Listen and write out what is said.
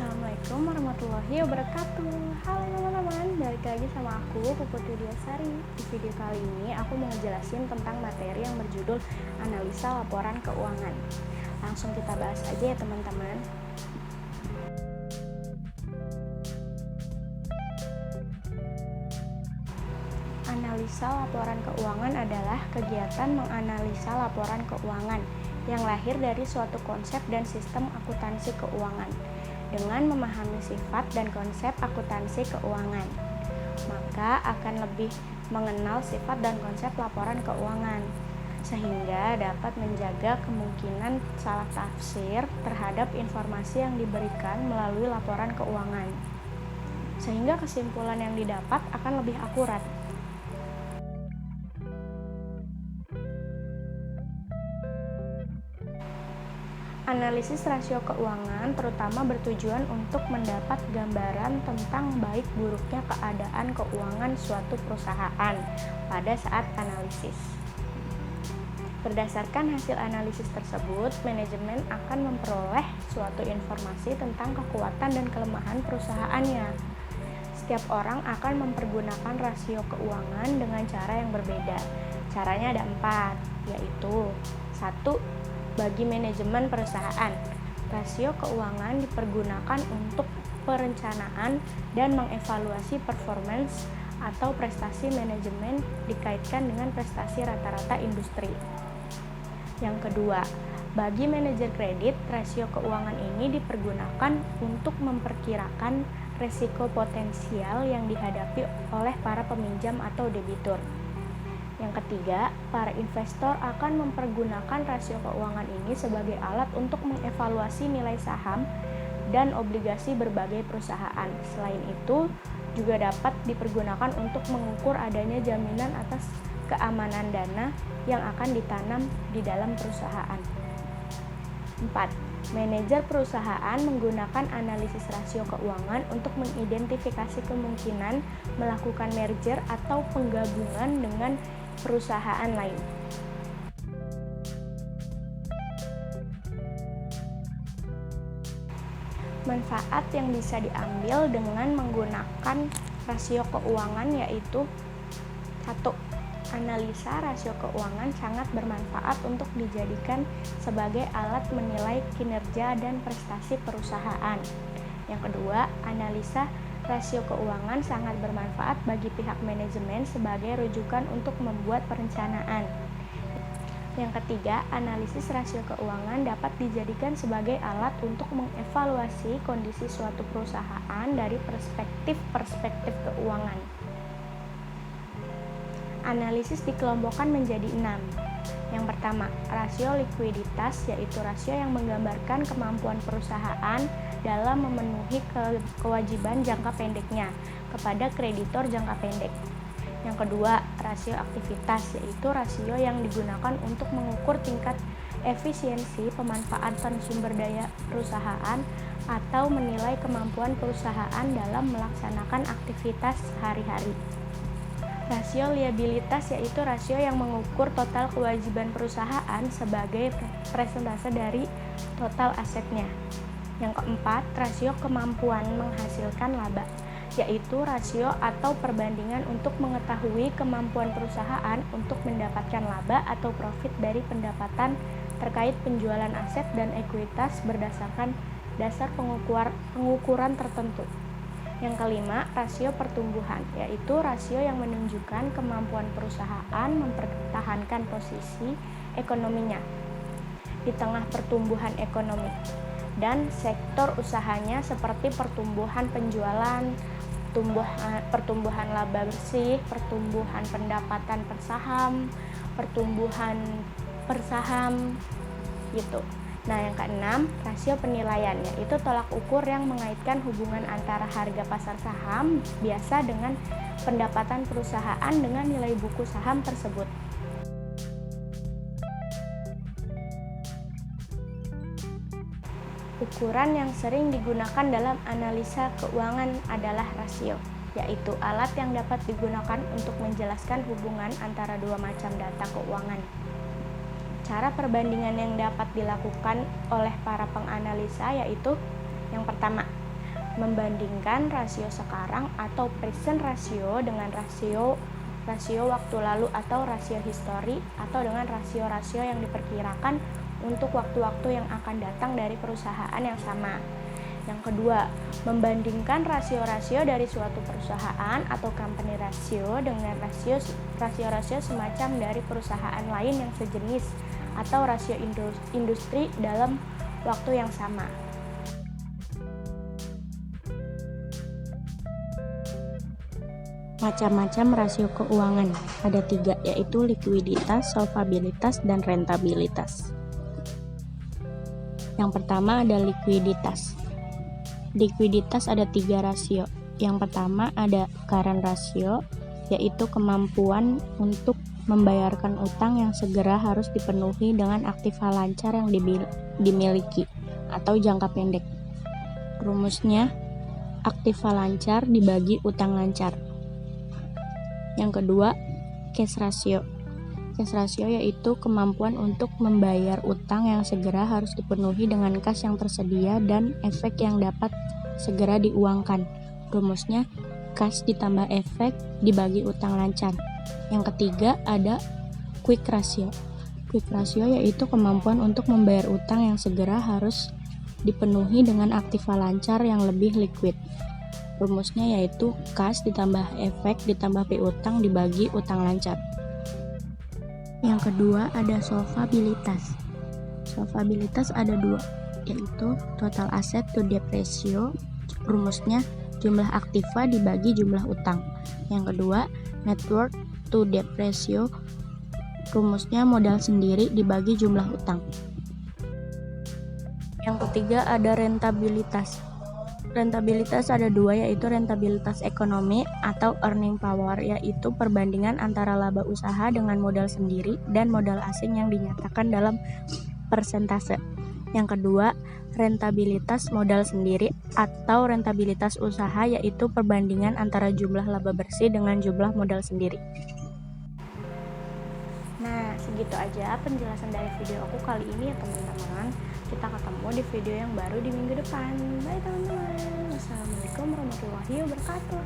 Assalamualaikum warahmatullahi wabarakatuh. Halo teman-teman, balik lagi sama aku Puput Widiasari. Di video kali ini aku mau ngejelasin tentang materi yang berjudul analisa laporan keuangan. Langsung kita bahas aja ya teman-teman. Analisa laporan keuangan adalah kegiatan menganalisa laporan keuangan yang lahir dari suatu konsep dan sistem akuntansi keuangan. Dengan memahami sifat dan konsep akuntansi keuangan, maka akan lebih mengenal sifat dan konsep laporan keuangan, sehingga dapat menjaga kemungkinan salah tafsir terhadap informasi yang diberikan melalui laporan keuangan, sehingga kesimpulan yang didapat akan lebih akurat. Analisis rasio keuangan terutama bertujuan untuk mendapat gambaran tentang baik buruknya keadaan keuangan suatu perusahaan pada saat analisis. Berdasarkan hasil analisis tersebut, manajemen akan memperoleh suatu informasi tentang kekuatan dan kelemahan perusahaannya. Setiap orang akan mempergunakan rasio keuangan dengan cara yang berbeda. Caranya ada 4, yaitu 1. Bagi manajemen perusahaan, rasio keuangan dipergunakan untuk perencanaan dan mengevaluasi performance atau prestasi manajemen dikaitkan dengan prestasi rata-rata industri. Yang kedua, bagi manajer kredit, rasio keuangan ini dipergunakan untuk memperkirakan risiko potensial yang dihadapi oleh para peminjam atau debitur. Yang ketiga, para investor akan mempergunakan rasio keuangan ini sebagai alat untuk mengevaluasi nilai saham dan obligasi berbagai perusahaan. Selain itu, juga dapat dipergunakan untuk mengukur adanya jaminan atas keamanan dana yang akan ditanam di dalam perusahaan. 4. Manajer perusahaan menggunakan analisis rasio keuangan untuk mengidentifikasi kemungkinan melakukan merger atau penggabungan dengan perusahaan lain. Manfaat yang bisa diambil dengan menggunakan rasio keuangan yaitu 1. Analisa rasio keuangan sangat bermanfaat untuk dijadikan sebagai alat menilai kinerja dan prestasi perusahaan. Yang kedua, analisa rasio keuangan sangat bermanfaat bagi pihak manajemen sebagai rujukan untuk membuat perencanaan. Yang ketiga, analisis rasio keuangan dapat dijadikan sebagai alat untuk mengevaluasi kondisi suatu perusahaan dari perspektif keuangan. Analisis dikelompokkan menjadi 6. Yang pertama, rasio likuiditas, yaitu rasio yang menggambarkan kemampuan perusahaan dalam memenuhi kewajiban jangka pendeknya kepada kreditor jangka pendek. Yang kedua, rasio aktivitas, yaitu rasio yang digunakan untuk mengukur tingkat efisiensi pemanfaatan sumber daya perusahaan atau menilai kemampuan perusahaan dalam melaksanakan aktivitas sehari-hari. Rasio liabilitas, yaitu rasio yang mengukur total kewajiban perusahaan sebagai persentase dari total asetnya. Yang keempat, rasio kemampuan menghasilkan laba, yaitu rasio atau perbandingan untuk mengetahui kemampuan perusahaan untuk mendapatkan laba atau profit dari pendapatan terkait penjualan aset dan ekuitas berdasarkan dasar pengukuran tertentu. Yang kelima, rasio pertumbuhan, yaitu rasio yang menunjukkan kemampuan perusahaan mempertahankan posisi ekonominya di tengah pertumbuhan ekonomi dan sektor usahanya seperti pertumbuhan penjualan, pertumbuhan laba bersih, pertumbuhan pendapatan per saham, pertumbuhan per saham gitu. Nah, yang keenam, rasio penilaian, yaitu tolak ukur yang mengaitkan hubungan antara harga pasar saham biasa dengan pendapatan perusahaan dengan nilai buku saham tersebut. Ukuran yang sering digunakan dalam analisa keuangan adalah rasio, yaitu alat yang dapat digunakan untuk menjelaskan hubungan antara dua macam data keuangan. Cara perbandingan yang dapat dilakukan oleh para penganalisa yaitu yang pertama, membandingkan rasio sekarang atau present ratio dengan rasio waktu lalu atau rasio histori, atau dengan rasio-rasio yang diperkirakan untuk waktu-waktu yang akan datang dari perusahaan yang sama. Yang kedua, membandingkan rasio-rasio dari suatu perusahaan atau company ratio dengan rasio-rasio semacam dari perusahaan lain yang sejenis atau rasio industri dalam waktu yang sama. Macam-macam rasio keuangan ada 3, yaitu likuiditas, solvabilitas, dan rentabilitas. Yang pertama ada likuiditas. Likuiditas ada 3 rasio. Yang pertama ada current ratio, yaitu kemampuan untuk membayarkan utang yang segera harus dipenuhi dengan aktiva lancar yang dimiliki atau jangka pendek. Rumusnya, aktiva lancar dibagi utang lancar. Yang kedua, cash ratio. Cash ratio yaitu kemampuan untuk membayar utang yang segera harus dipenuhi dengan kas yang tersedia dan efek yang dapat segera diuangkan. Rumusnya, kas ditambah efek dibagi utang lancar. Yang ketiga, ada quick ratio. Quick ratio yaitu kemampuan untuk membayar utang yang segera harus dipenuhi dengan aktiva lancar yang lebih liquid. Rumusnya yaitu kas ditambah efek ditambah piutang dibagi utang lancar. Yang kedua ada solvabilitas. Solvabilitas ada 2, yaitu total asset to debt ratio. Rumusnya jumlah aktiva dibagi jumlah utang. Yang kedua net worth to debt ratio. Rumusnya modal sendiri dibagi jumlah utang. Yang ketiga ada rentabilitas. Rentabilitas ada 2, yaitu rentabilitas ekonomi atau earning power, yaitu perbandingan antara laba usaha dengan modal sendiri dan modal asing yang dinyatakan dalam persentase. Yang kedua, rentabilitas modal sendiri atau rentabilitas usaha, yaitu perbandingan antara jumlah laba bersih dengan jumlah modal sendiri. Nah, segitu aja penjelasan dari video aku kali ini ya teman-teman. Kita ketemu di video yang baru di minggu depan. Bye teman-teman. Wassalamualaikum warahmatullahi wabarakatuh.